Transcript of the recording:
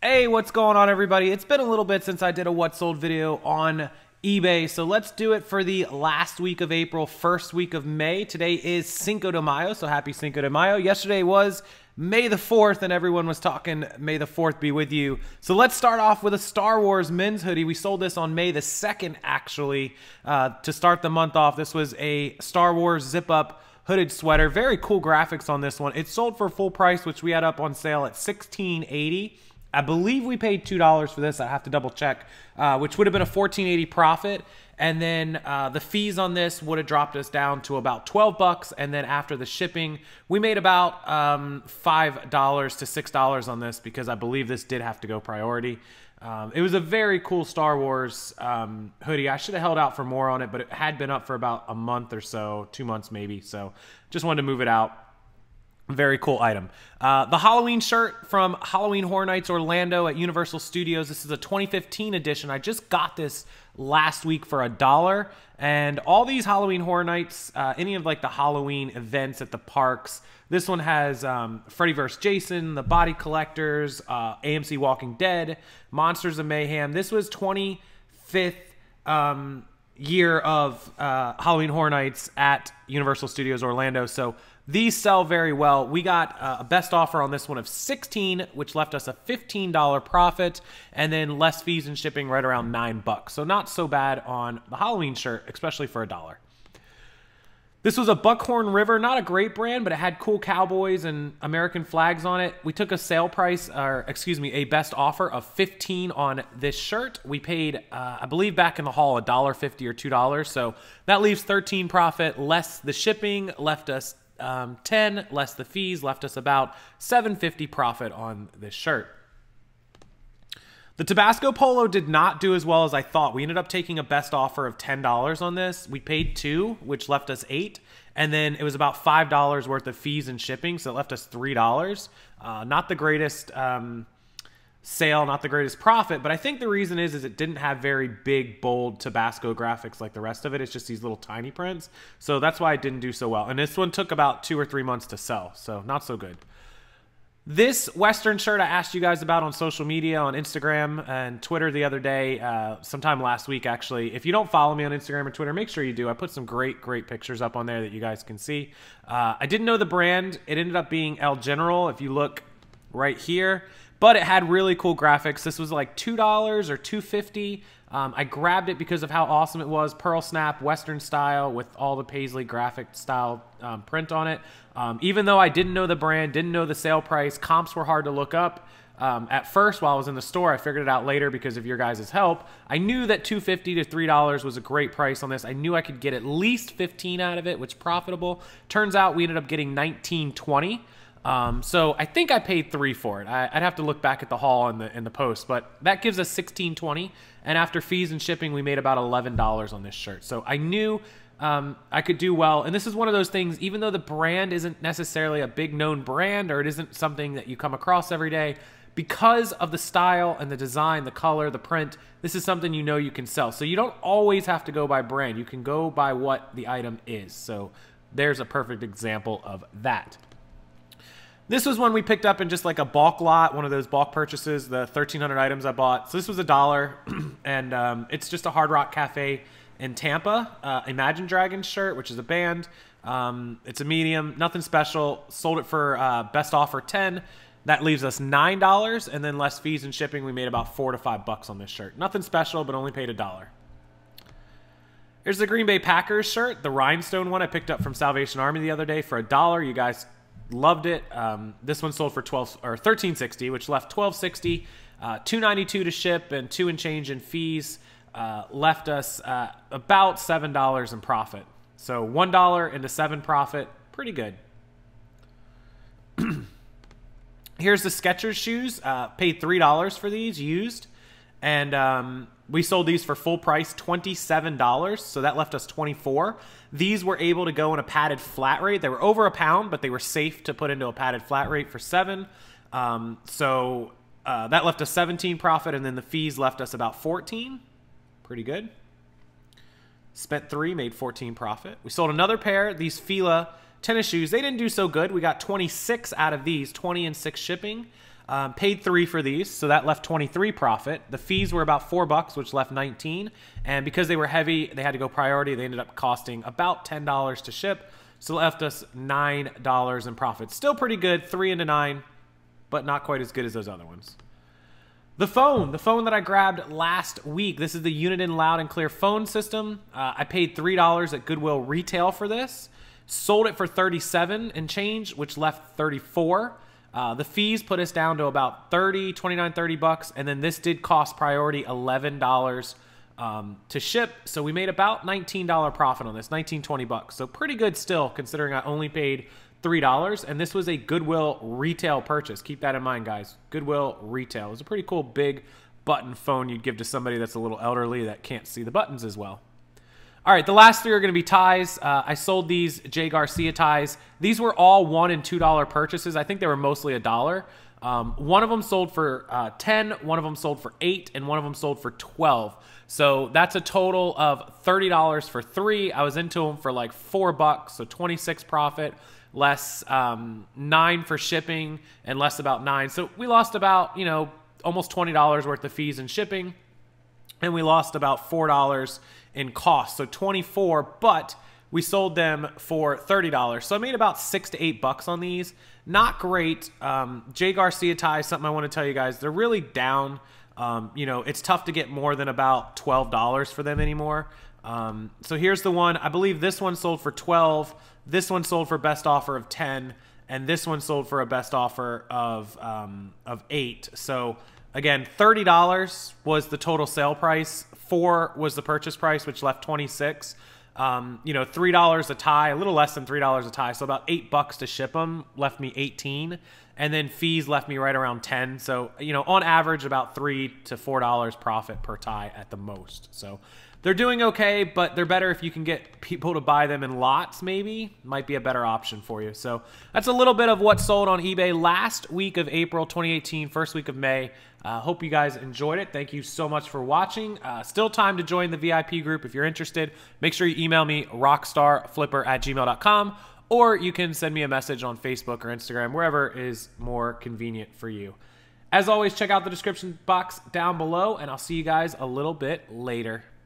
Hey, what's going on, everybody? It's been a little bit since I did a what sold video on eBay, so let's do it for the last week of April, first week of May. Today is Cinco de Mayo, so happy Cinco de Mayo. Yesterday was May the 4th, and everyone was talking May the 4th be with you. So let's start off with a Star Wars men's hoodie. We sold this on May the 2nd, actually, to start the month off. This was a Star Wars zip-up hooded sweater. Very cool graphics on this one. It sold for full price, which we had up on sale at $16.80. I believe we paid $2 for this. I have to double check, which would have been a $14.80 profit. And then the fees on this would have dropped us down to about 12 bucks. And then after the shipping, we made about $5 to $6 on this because I believe this did have to go priority. It was a very cool Star Wars hoodie. I should have held out for more on it, but it had been up for about a month or so, 2 months maybe. So just wanted to move it out. Very cool item. The Halloween shirt from Halloween Horror Nights Orlando at Universal Studios. This is a 2015 edition. I just got this last week for $1. And all these Halloween Horror Nights, any of like the Halloween events at the parks, this one has Freddy vs. Jason, The Body Collectors, AMC Walking Dead, Monsters of Mayhem. This was 25th year of Halloween Horror Nights at Universal Studios Orlando. So these sell very well. We got a best offer on this one of $16, which left us a $15 profit, and then less fees and shipping right around $9. So not so bad on the Halloween shirt, especially for $1. This was a Buckhorn River, not a great brand, but it had cool cowboys and American flags on it. We took a sale price, or excuse me, a best offer of $15 on this shirt. We paid, I believe back in the haul, $1.50 or $2. So that leaves $13 profit, less the shipping, left us 10 less the fees, left us about $7.50 profit on this shirt. The Tabasco Polo did not do as well as I thought. We ended up taking a best offer of $10 on this. We paid $2, which left us $8, and then it was about $5 worth of fees and shipping, so it left us $3. Not the greatest sale, not the greatest profit, but I think the reason is it didn't have very big, bold Tabasco graphics like the rest of it. It's just these little tiny prints, so that's why it didn't do so well. And this one took about 2 or 3 months to sell, so not so good. This Western shirt I asked you guys about on social media, on Instagram and Twitter the other day, sometime last week actually. If you don't follow me on Instagram or Twitter, make sure you do. I put some great pictures up on there that you guys can see. I didn't know the brand. It ended up being El General, if you look right here. But it had really cool graphics. This was like $2 or $2.50. I grabbed it because of how awesome it was. Pearl snap, Western style with all the paisley graphic style print on it. Even though I didn't know the brand, didn't know the sale price, comps were hard to look up. At first, while I was in the store, I figured it out later because of your guys' help. I knew that $2.50 to $3 was a great price on this. I knew I could get at least 15 out of it, which is profitable. Turns out we ended up getting $19.20. So I think I paid $3 for it. I'd have to look back at the haul in the post, but that gives us $16.20. And after fees and shipping, we made about $11 on this shirt. So I knew I could do well. And this is one of those things, even though the brand isn't necessarily a big known brand, or it isn't something that you come across every day, because of the style and the design, the color, the print, this is something you know you can sell. So you don't always have to go by brand. You can go by what the item is. So there's a perfect example of that. This was one we picked up in just like a bulk lot, one of those bulk purchases, the 1,300 items I bought. So this was $1, and it's just a Hard Rock Cafe in Tampa, Imagine Dragons shirt, which is a band. It's a medium, nothing special. Sold it for best offer $10. That leaves us $9, and then less fees and shipping, we made about $4 to $5 on this shirt. Nothing special, but only paid $1. Here's the Green Bay Packers shirt, the rhinestone one I picked up from Salvation Army the other day for $1. You guys loved it. This one sold for $13.60, which left $12.60, $2.92 to ship, and $2 and change in fees. Left us about $7 in profit. So $1 into $7 profit, pretty good. Here's the Skechers shoes. Paid $3 for these used, and we sold these for full price, $27, so that left us $24. These were able to go in a padded flat rate. They were over a pound, but they were safe to put into a padded flat rate for $7. That left us $17 profit, and then the fees left us about $14. Pretty good. Spent $3, made $14 profit. We sold another pair, these Fila tennis shoes. They didn't do so good. We got 26 out of these, 20 and 6 shipping. Paid $3 for these, so that left $23 profit. The fees were about $4, which left $19. And because they were heavy, they had to go priority. They ended up costing about $10 to ship, so it left us $9 in profit. Still pretty good, 3 into 9, but not quite as good as those other ones. The phone that I grabbed last week. This is the Uniden Loud and Clear phone system. I paid $3 at Goodwill retail for this. Sold it for $37 and change, which left $34. The fees put us down to about $30, $29, $30, and then this did cost priority $11 to ship. So we made about $19 profit on this, $19, $20. So pretty good still, considering I only paid $3, and this was a Goodwill retail purchase. Keep that in mind, guys. Goodwill retail. It was a pretty cool big button phone you'd give to somebody that's a little elderly that can't see the buttons as well. All right, the last 3 are going to be ties. I sold these Garcia ties. These were all $1 and $2 purchases. I think they were mostly $1. One of them sold for 10, one of them sold for 8, and one of them sold for 12. So that's a total of $30 for 3. I was into them for like $4, so 26 profit, less 9 for shipping, and less about 9. So we lost about, you know, almost $20 worth of fees and shipping, and we lost about $4 in cost. So 24, but we sold them for $30. So I made about $6 to $8 on these. Not great. Garcia Ties, something I want to tell you guys, they're really down. You know, it's tough to get more than about $12 for them anymore. So here's the one. I believe this one sold for 12. This one sold for best offer of 10, and this one sold for a best offer of 8. So again, $30 was the total sale price. 4 was the purchase price, which left 26. You know, $3 a tie, a little less than $3 a tie, so about $8 to ship them left me 18, and then fees left me right around 10. So, you know, on average about $3 to $4 profit per tie at the most. So they're doing okay, but they're better if you can get people to buy them in lots, maybe. Might be a better option for you. So that's a little bit of what sold on eBay last week of April 2018, first week of May. Hope you guys enjoyed it. Thank you so much for watching. Still time to join the VIP group if you're interested. Make sure you email me, rockstarflipper@gmail.com, or you can send me a message on Facebook or Instagram, wherever is more convenient for you. As always, check out the description box down below, and I'll see you guys a little bit later.